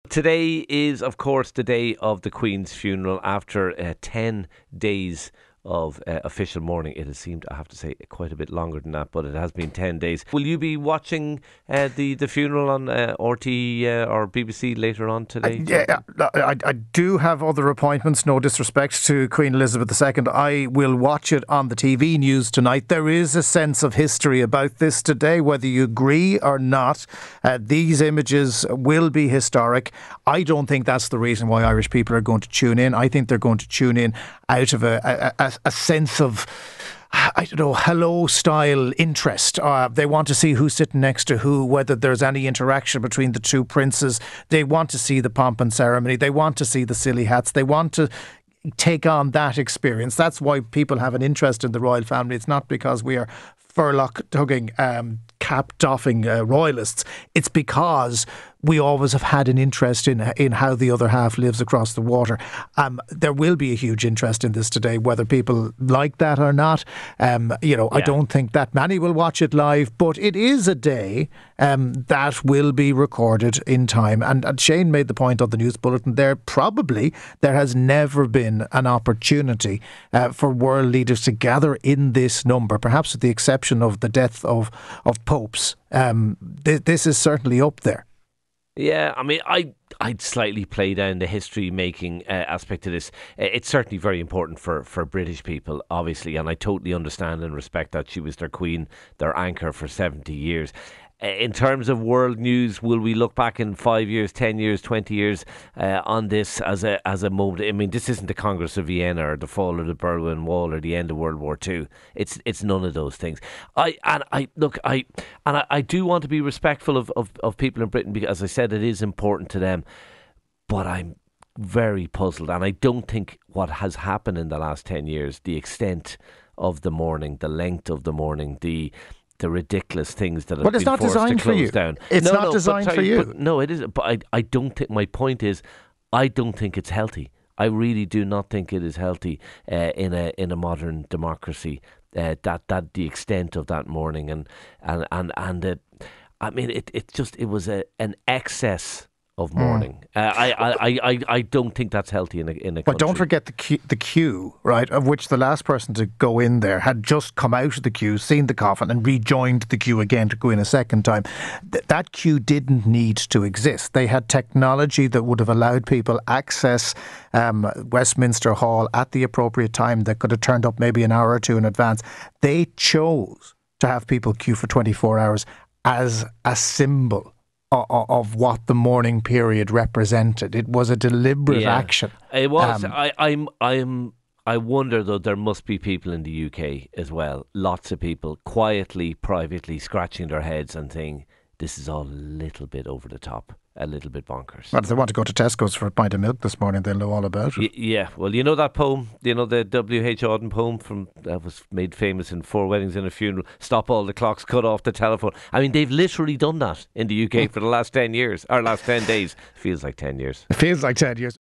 Today is, of course, the day of the Queen's funeral. After 10 days of official mourning, it has seemed, I have to say, quite a bit longer than that, but it has been 10 days. Will you be watching the funeral on RT or BBC later on today? I do have other appointments, no disrespect to Queen Elizabeth II. I will watch it on the TV news tonight. There is a sense of history about this today, whether you agree or not. These images will be historic. I don't think that's the reason why Irish people are going to tune in. I think they're going to tune in out of a sense of, I don't know, hello style interest. They want to see who's sitting next to who, whether there's any interaction between the two princes. They want to see the pomp and ceremony. They want to see the silly hats. They want to take on that experience. That's why people have an interest in the royal family. It's not because we are furlock-tugging, cap-doffing royalists. It's because we always have had an interest in how the other half lives across the water. There will be a huge interest in this today, whether people like that or not. I don't think that many will watch it live, but it is a day that will be recorded in time. And Shane made the point on the news bulletin there has never been an opportunity for world leaders to gather in this number, perhaps with the exception of the death of popes. This is certainly up there. Yeah, I mean, I'd slightly play down the history-making aspect of this. It's certainly very important for British people, obviously, and I totally understand and respect that she was their queen, their anchor for 70 years. In terms of world news, will we look back in 5 years, 10 years, 20 years on this as a moment? I mean, this isn't the Congress of Vienna or the fall of the Berlin Wall or the end of World War II. It's none of those things. I do want to be respectful of people in Britain because, as I said, it is important to them. But I'm very puzzled, and I don't think what has happened in the last 10 years, the extent of the mourning, the length of the mourning, the ridiculous things that have been forced to close down. It's not designed for you. No, it isn't. But I don't think, my point is, I don't think it's healthy. I really do not think it is healthy in a modern democracy. That the extent of that mourning and I mean it was an excess of mourning. I don't think that's healthy in a country. But don't forget the queue, right, of which the last person to go in there had just come out of the queue, seen the coffin and rejoined the queue again to go in a second time. That queue didn't need to exist. They had technology that would have allowed people access Westminster Hall at the appropriate time. That could have turned up maybe an hour or two in advance. They chose to have people queue for 24 hours as a symbol of what the mourning period represented. It was a deliberate action. It was. I wonder, though, there must be people in the UK as well, lots of people quietly, privately scratching their heads and saying, this is all a little bit over the top, a little bit bonkers. Well, if they want to go to Tesco's for a pint of milk this morning, they'll know all about it. Yeah, well, you know that poem, the W.H. Auden poem that was made famous in 4 Weddings and a Funeral, stop all the clocks, cut off the telephone. I mean, they've literally done that in the UK for the last 10 years, or last 10 days. Feels like 10 years. It feels like 10 years.